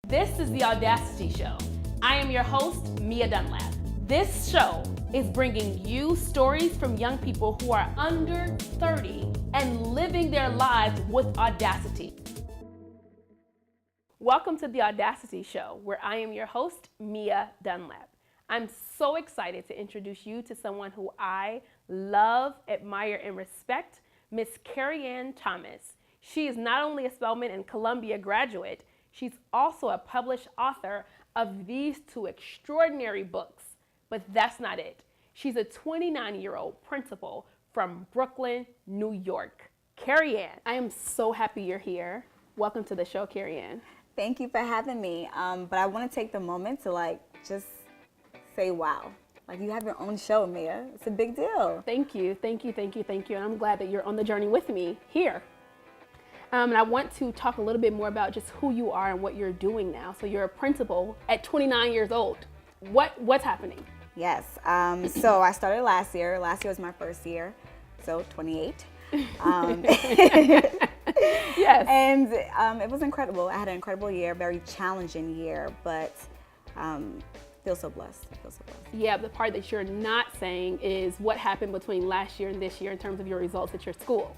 This is the Audacity Show. I am your host, Mia Dunlap. This show is bringing you stories from young people who are under 30 and living their lives with audacity. Welcome to the Audacity Show, where I am your host, Mia Dunlap. I'm so excited to introduce you to someone who I love, admire, and respect, Miss Kerri-Ann Thomas. She is not only a Spelman and Columbia graduate, she's also a published author of these two extraordinary books. But that's not it. She's a 29-year-old principal from Brooklyn, New York. Kerri-Ann, I am so happy you're here. Welcome to the show, Kerri-Ann. Thank you for having me. But I want to take the moment to just say wow. You have your own show, Mia. It's a big deal. Thank you. And I'm glad that you're on the journey with me here. And I want to talk a little bit more about just who you are and what you're doing now. So you're a principal at 29 years old. What's happening? Yes. So I started last year. Last year was my first year, so 28. Yes. And it was incredible. I had an incredible year, very challenging year, but feel so blessed. Yeah, the part that you're not saying is what happened between last year and this year in terms of your results at your school.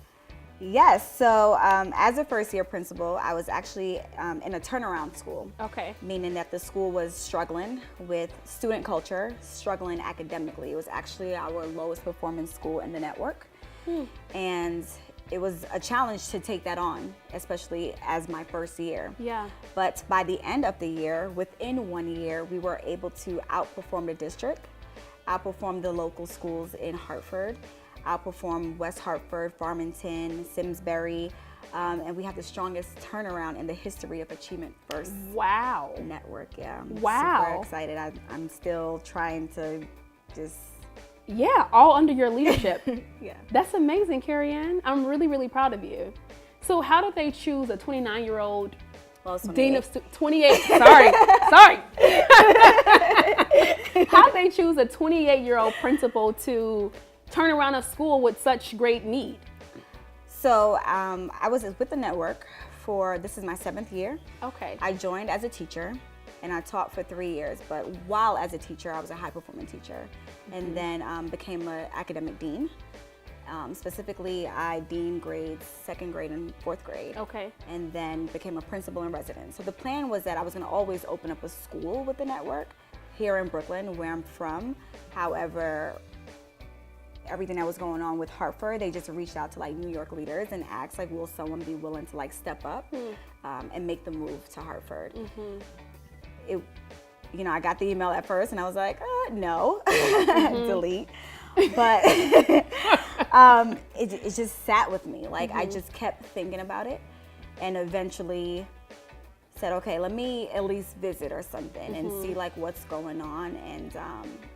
Yes, so as a first year principal, I was actually in a turnaround school. Okay. Meaning that the school was struggling with student culture, struggling academically. It was actually our lowest performing school in the network. And it was a challenge to take that on, especially as my first year. Yeah. But by the end of the year, within 1 year, we were able to outperform the district, outperform the local schools in Hartford, outperform West Hartford, Farmington, Simsbury, and we have the strongest turnaround in the history of Achievement First. Wow. Network. Yeah. I'm Wow. super excited. I'm still trying to just. Yeah, all under your leadership. Yeah. That's amazing, Kerri-Ann. I'm really, really proud of you. So how did they choose a 29-year-old dean of 28? Sorry. How did they choose a 28-year-old principal to turn around a school with such great need? So I was with the network this is my 7th year. Okay. I joined as a teacher and I taught for 3 years, but while as a teacher, I was a high performing teacher and then became an academic dean. Specifically, I deaned grades 2nd grade and 4th grade. Okay. And then became a principal in residence. So the plan was that I was gonna always open up a school with the network here in Brooklyn, where I'm from. However, everything that was going on with Hartford, they just reached out to New York leaders and asked will someone be willing to step up and make the move to Hartford. I got the email at first and I was like, no, delete. But it just sat with me. I just kept thinking about it and eventually said, okay, let me at least visit or something and see what's going on. And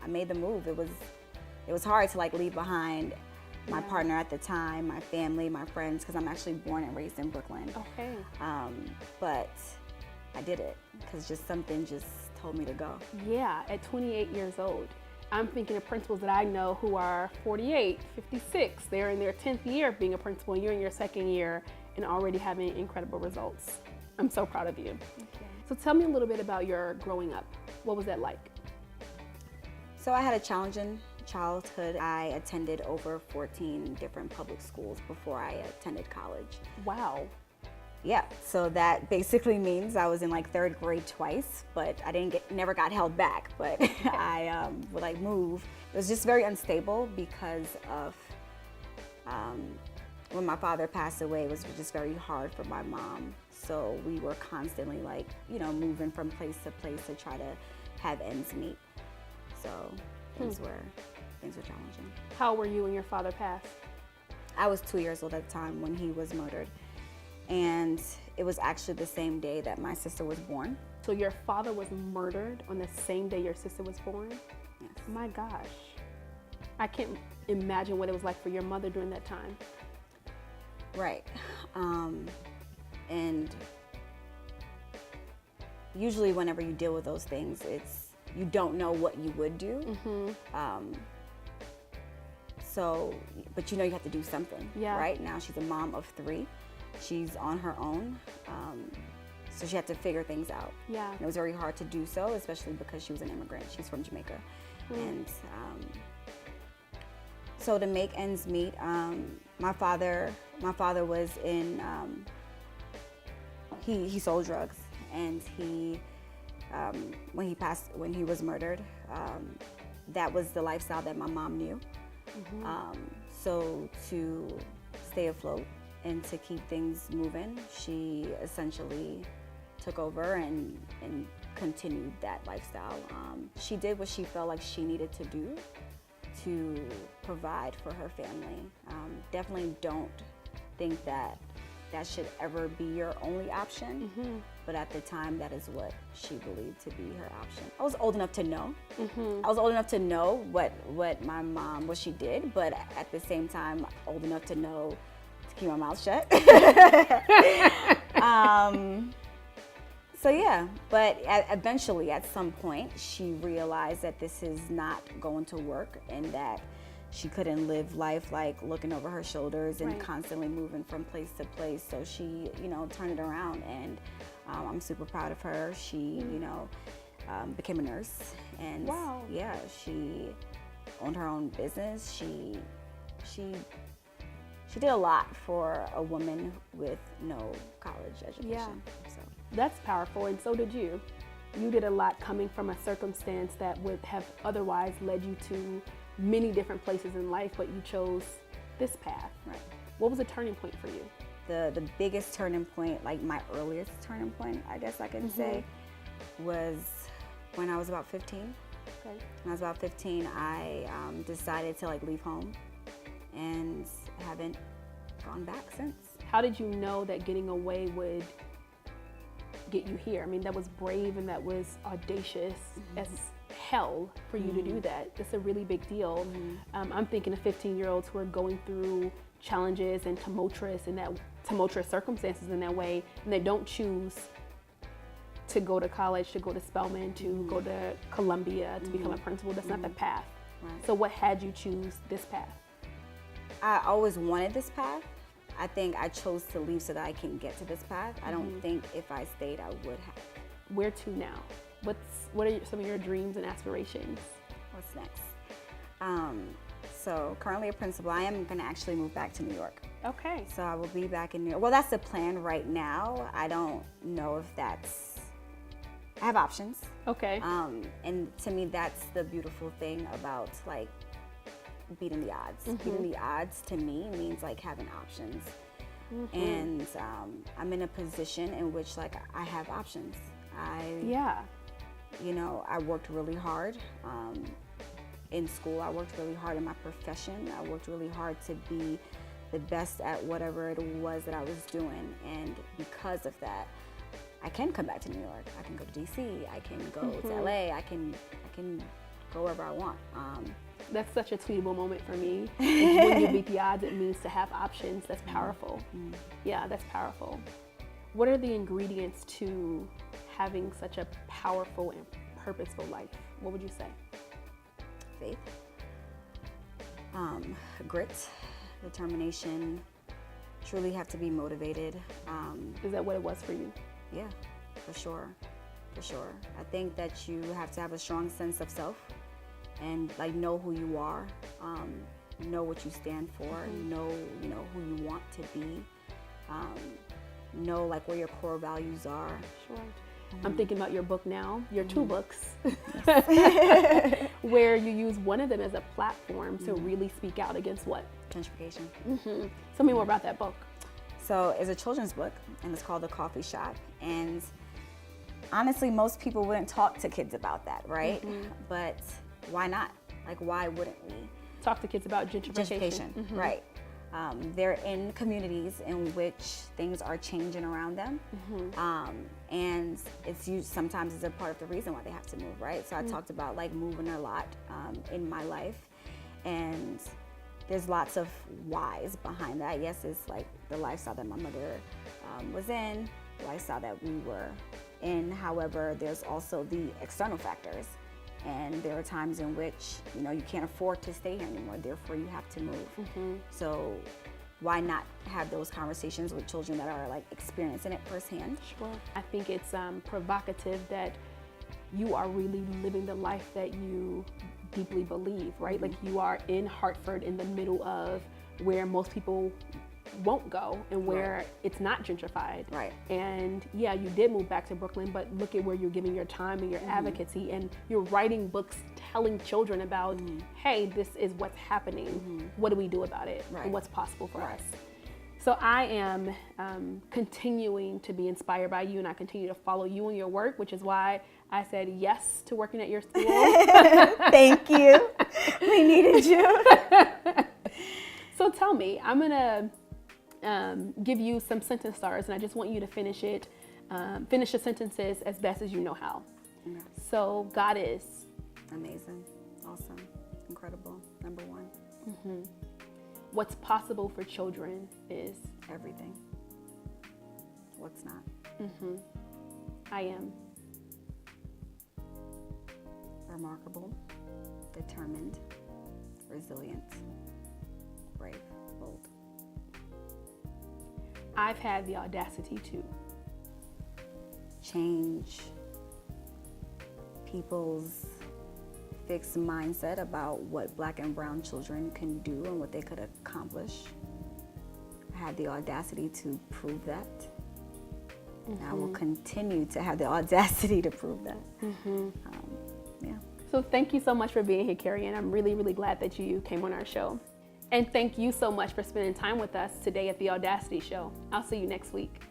I made the move. It was hard to leave behind my partner at the time, my family, my friends, because I'm actually born and raised in Brooklyn. Okay. But I did it because something told me to go. Yeah, at 28 years old. I'm thinking of principals that I know who are 48, 56. They're in their 10th year of being a principal and you're in your 2nd year and already having incredible results. I'm so proud of you. Okay. So tell me a little bit about your growing up. What was that like? So I had a challenging childhood. I attended over 14 different public schools before I attended college. Wow. Yeah, so that basically means I was in 3rd grade twice, but I never got held back, but I would move. It was just very unstable because of when my father passed away, it was just very hard for my mom. So we were constantly moving from place to place to try to have ends meet. So things were challenging. How old were you when your father passed? I was 2 years old at the time when he was murdered. And it was actually the same day that my sister was born. So your father was murdered on the same day your sister was born? Yes. My gosh. I can't imagine what it was like for your mother during that time. Right. And usually whenever you deal with those things, you don't know what you would do. But you have to do something. Yeah. Right now she's a mom of 3. She's on her own. So she had to figure things out. Yeah. And it was very hard to do so, especially because she was an immigrant. She's from Jamaica. And so to make ends meet, my father was in, he sold drugs, and when he was murdered, that was the lifestyle that my mom knew. So to stay afloat and to keep things moving, she essentially took over and continued that lifestyle. She did what she felt like she needed to do to provide for her family. Definitely don't think that should ever be your only option, but at the time, that is what she believed to be her option. I was old enough to know. I was old enough to know what my mom, what she did, but at the same time, old enough to know to keep my mouth shut. So yeah, but eventually at some point she realized that this is not going to work and that she couldn't live life like looking over her shoulders and constantly moving from place to place. So she, turned it around, and I'm super proud of her. She, became a nurse, and yeah, she owned her own business. She did a lot for a woman with no college education. Yeah. So. That's powerful, and so did you. You did a lot coming from a circumstance that would have otherwise led you to many different places in life, but you chose this path. Right. What was a turning point for you? The biggest turning point, like my earliest turning point, I guess I can say, was when I was about 15. Okay. When I was about 15, I decided to leave home, and haven't gone back since. How did you know that getting away would get you here? I mean, that was brave and that was audacious as hell for you to do that. It's a really big deal. I'm thinking of 15-year-olds who are going through challenges and tumultuous circumstances in that way, and they don't choose to go to college, to go to Spelman, to go to Columbia, to become a principal. That's not the path. Right. So what had you choose this path? I always wanted this path. I think I chose to leave so that I can get to this path. I don't think if I stayed, I would have. Where to now? What are some of your dreams and aspirations? What's next? So currently a principal. I am going to actually move back to New York. Okay. So I will be back in New York. Well, that's the plan right now. I don't know if that's, I have options. Okay. And to me, that's the beautiful thing about beating the odds. Beating the odds to me means having options. And I'm in a position in which I have options. I worked really hard in school. I worked really hard in my profession. I worked really hard to be the best at whatever it was that I was doing. And because of that, I can come back to New York. I can go to DC. I can go to LA. I can go wherever I want. That's such a tweetable moment for me. When you beat the odds, it means to have options. That's powerful. Yeah, that's powerful. What are the ingredients to having such a powerful and purposeful life? What would you say? Faith, grit, determination, truly have to be motivated. Is that what it was for you? Yeah, for sure. I think that you have to have a strong sense of self and know who you are, know what you stand for, know who you want to be, know where your core values are. Sure. I'm thinking about your book now, your two books, where you use one of them as a platform to really speak out against what? Gentrification. Tell me more about that book. So it's a children's book, and it's called The Coffee Shop. And honestly, most people wouldn't talk to kids about that, right? But why not? Why wouldn't we? Talk to kids about gentrification. Right. They're in communities in which things are changing around them. And sometimes it's a part of the reason why they have to move, right? So I talked about moving a lot in my life. And there's lots of whys behind that. Yes, it's the lifestyle that my mother was in, the lifestyle that we were in. However, there's also the external factors. And there are times in which, you can't afford to stay here anymore. Therefore, you have to move. So why not have those conversations with children that are like experiencing it firsthand? Sure. I think it's provocative that you are really living the life that you deeply believe, right? Like you are in Hartford in the middle of where most people won't go and where it's not gentrified. Right. And yeah, you did move back to Brooklyn, but look at where you're giving your time and your advocacy, and you're writing books telling children about, hey, this is what's happening. What do we do about it? Right. And what's possible for us? So I am continuing to be inspired by you, and I continue to follow you and your work, which is why I said yes to working at your school. Thank you. We needed you. So tell me, I'm gonna give you some sentence starters, and I just want you to finish the sentences as best as you know how. Okay. So God is Amazing, awesome, incredible, number one. What's possible for children is Everything. What's not? I am Remarkable, determined, resilient, brave, bold. I've had the audacity to Change people's fixed mindset about what Black and brown children can do and what they could accomplish. I had the audacity to prove that. And I will continue to have the audacity to prove that. Yeah. So thank you so much for being here, Kerri-Ann. I'm really, really glad that you came on our show. And thank you so much for spending time with us today at the Audacity Show. I'll see you next week.